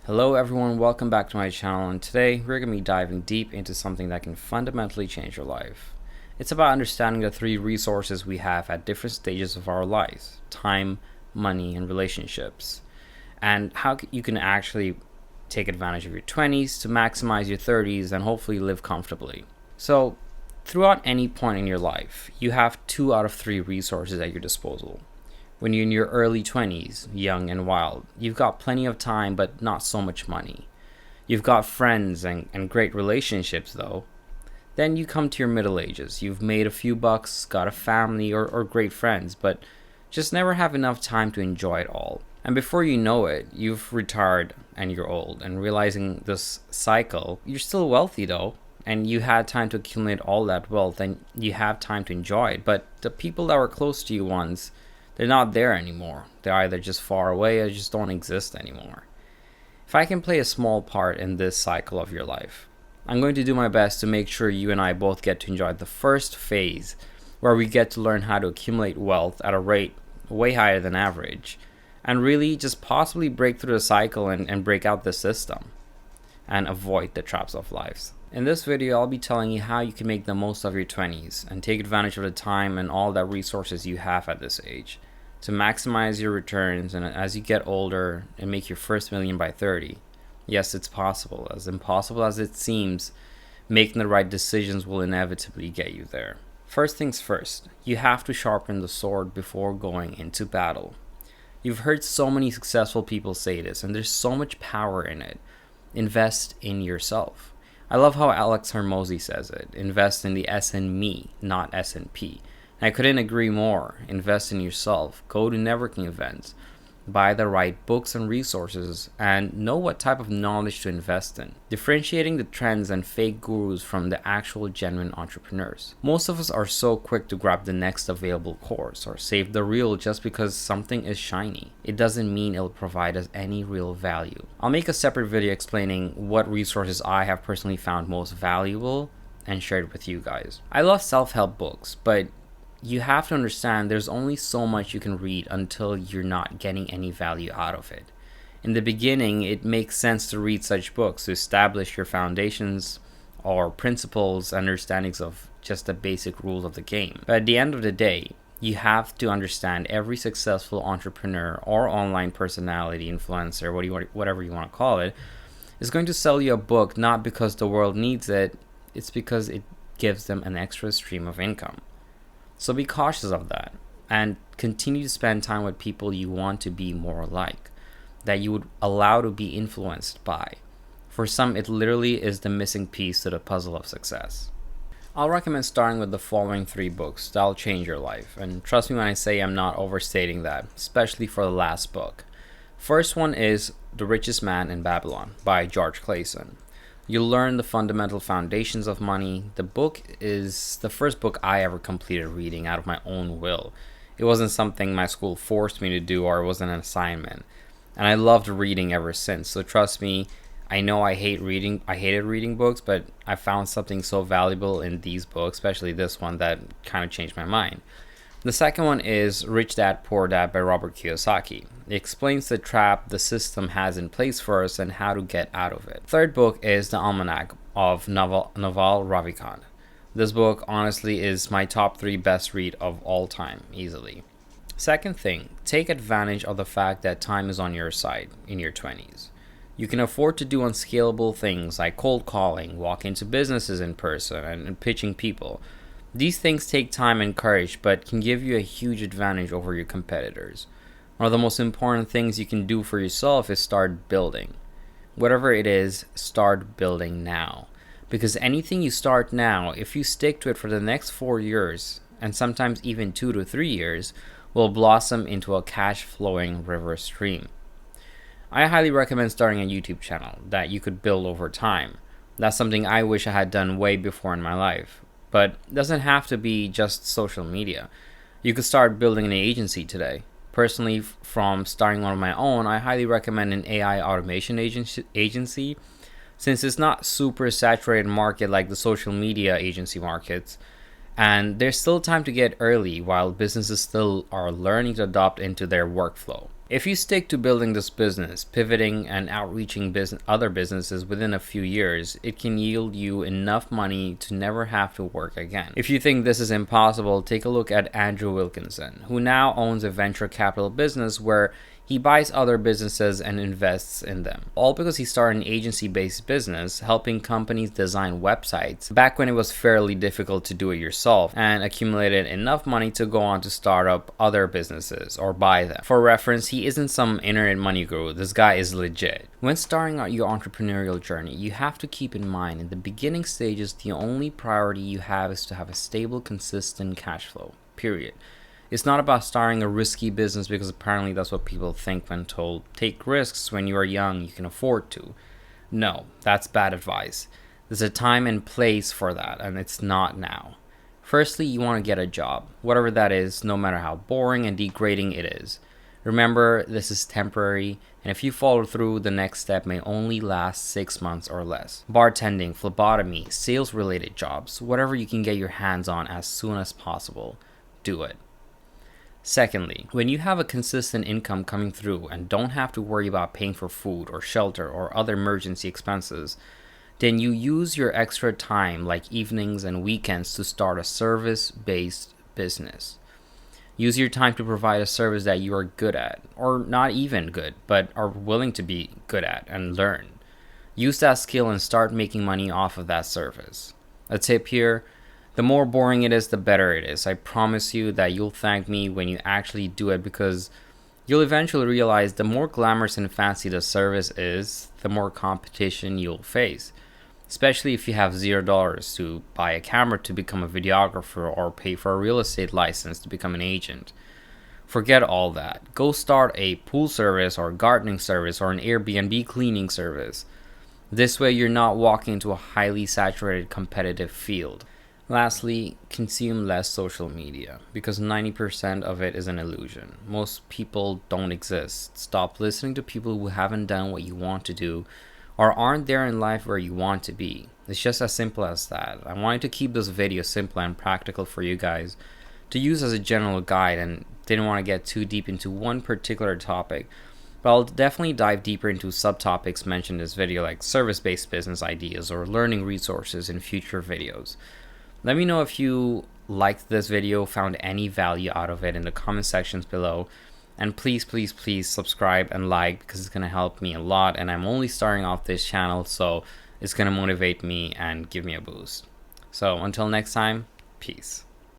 Hello everyone, welcome back to my channel, and today we're going to be diving deep into something that can fundamentally change your life. It's about understanding the three resources we have at different stages of our lives: time, money, and relationships, and how you can actually take advantage of your 20s to maximize your 30s and hopefully live comfortably. So, throughout any point in your life, you have 2 out of 3 resources at your disposal. When you're in your early 20s, young and wild, you've got plenty of time but not so much money. You've got friends and great relationships though. Then you come to your middle ages. You've made a few bucks, got a family or great friends, but just never have enough time to enjoy it all. And before you know it, you've retired and you're old. And realizing this cycle, you're still wealthy though, and you had time to accumulate all that wealth and you have time to enjoy it. But the people that were close to you once, they're not there anymore. They're either just far away or just don't exist anymore. If I can play a small part in this cycle of your life, I'm going to do my best to make sure you and I both get to enjoy the first phase, where we get to learn how to accumulate wealth at a rate way higher than average, and really just possibly break through the cycle and break out the system and avoid the traps of life. In this video, I'll be telling you how you can make the most of your 20s and take advantage of the time and all the resources you have at this age to maximize your returns, and as you get older and make your first million by 30. Yes, it's possible. As impossible as it seems, making the right decisions will inevitably get you there. First things first, you have to sharpen the sword before going into battle. You've heard so many successful people say this, and there's so much power in it. Invest in yourself. I love how Alex Hormozi says it: invest in the S in me, not S&P. And I couldn't agree more. Invest in yourself. Go to networking events. Buy the right books and resources, and know what type of knowledge to invest in. Differentiating the trends and fake gurus from the actual genuine entrepreneurs. Most of us are so quick to grab the next available course or save the reel just because something is shiny. It doesn't mean it'll provide us any real value. I'll make a separate video explaining what resources I have personally found most valuable and shared with you guys. I love self-help books, but you have to understand there's only so much you can read until you're not getting any value out of it. In the beginning, it makes sense to read such books to establish your foundations or principles, understandings of just the basic rules of the game. But at the end of the day, you have to understand every successful entrepreneur or online personality, influencer, whatever you want to call it, is going to sell you a book not because the world needs it, it's because it gives them an extra stream of income. So be cautious of that and continue to spend time with people you want to be more like, that you would allow to be influenced by. For some, it literally is the missing piece to the puzzle of success. I'll recommend starting with the following 3 books that'll change your life. And trust me when I say I'm not overstating that, especially for the last book. First one is The Richest Man in Babylon by George Clason. You'll learn the fundamental foundations of money. The book is the first book I ever completed reading out of my own will. It wasn't something my school forced me to do, or it wasn't an assignment. And I loved reading ever since. So trust me, I know I hated reading books, but I found something so valuable in these books, especially this one, that kind of changed my mind. The second one is Rich Dad Poor Dad by Robert Kiyosaki. It explains the trap the system has in place for us and how to get out of it. Third book is The Almanac of Naval Ravikant. This book honestly is my top 3 best read of all time, easily. Second thing, take advantage of the fact that time is on your side in your 20s. You can afford to do unscalable things like cold calling, walk into businesses in person, and pitching people. These things take time and courage, but can give you a huge advantage over your competitors. One of the most important things you can do for yourself is start building. Whatever it is, start building now. Because anything you start now, if you stick to it for the next 4 years, and sometimes even 2 to 3 years, will blossom into a cash-flowing river stream. I highly recommend starting a YouTube channel that you could build over time. That's something I wish I had done way before in my life. But it doesn't have to be just social media. You could start building an agency today. Personally, from starting one of my own, I highly recommend an AI automation agency, since it's not super saturated market like the social media agency markets, and there's still time to get early while businesses still are learning to adopt into their workflow. If you stick to building this business, pivoting and outreaching other businesses within a few years, it can yield you enough money to never have to work again. If you think this is impossible, take a look at Andrew Wilkinson, who now owns a venture capital business where he buys other businesses and invests in them. All because he started an agency-based business helping companies design websites back when it was fairly difficult to do it yourself, and accumulated enough money to go on to start up other businesses or buy them. For reference, he isn't some internet money guru. This guy is legit. When starting out your entrepreneurial journey, you have to keep in mind in the beginning stages, the only priority you have is to have a stable, consistent cash flow, period. It's not about starting a risky business because apparently that's what people think when told, take risks when you are young, you can afford to. No, that's bad advice. There's a time and place for that, and it's not now. Firstly, you want to get a job, whatever that is, no matter how boring and degrading it is. Remember, this is temporary, and if you follow through, the next step may only last 6 months or less. Bartending, phlebotomy, sales-related jobs, whatever you can get your hands on as soon as possible, do it. Secondly, when you have a consistent income coming through and don't have to worry about paying for food or shelter or other emergency expenses, then you use your extra time like evenings and weekends to start a service-based business. Use your time to provide a service that you are good at, or not even good, but are willing to be good at and learn. Use that skill and start making money off of that service. A tip here: the more boring it is, the better it is. I promise you that you'll thank me when you actually do it, because you'll eventually realize the more glamorous and fancy the service is, the more competition you'll face. Especially if you have $0 to buy a camera to become a videographer or pay for a real estate license to become an agent. Forget all that. Go start a pool service or gardening service or an Airbnb cleaning service. This way you're not walking into a highly saturated competitive field. Lastly, consume less social media, because 90% of it is an illusion. Most people don't exist. Stop listening to people who haven't done what you want to do or aren't there in life where you want to be. It's just as simple as that. I wanted to keep this video simple and practical for you guys to use as a general guide, and didn't want to get too deep into one particular topic. But I'll definitely dive deeper into subtopics mentioned in this video, like service-based business ideas or learning resources, in future videos. Let me know if you liked this video, found any value out of it in the comment sections below. And please subscribe and like, because it's going to help me a lot. And I'm only starting off this channel, so it's going to motivate me and give me a boost. So until next time, peace.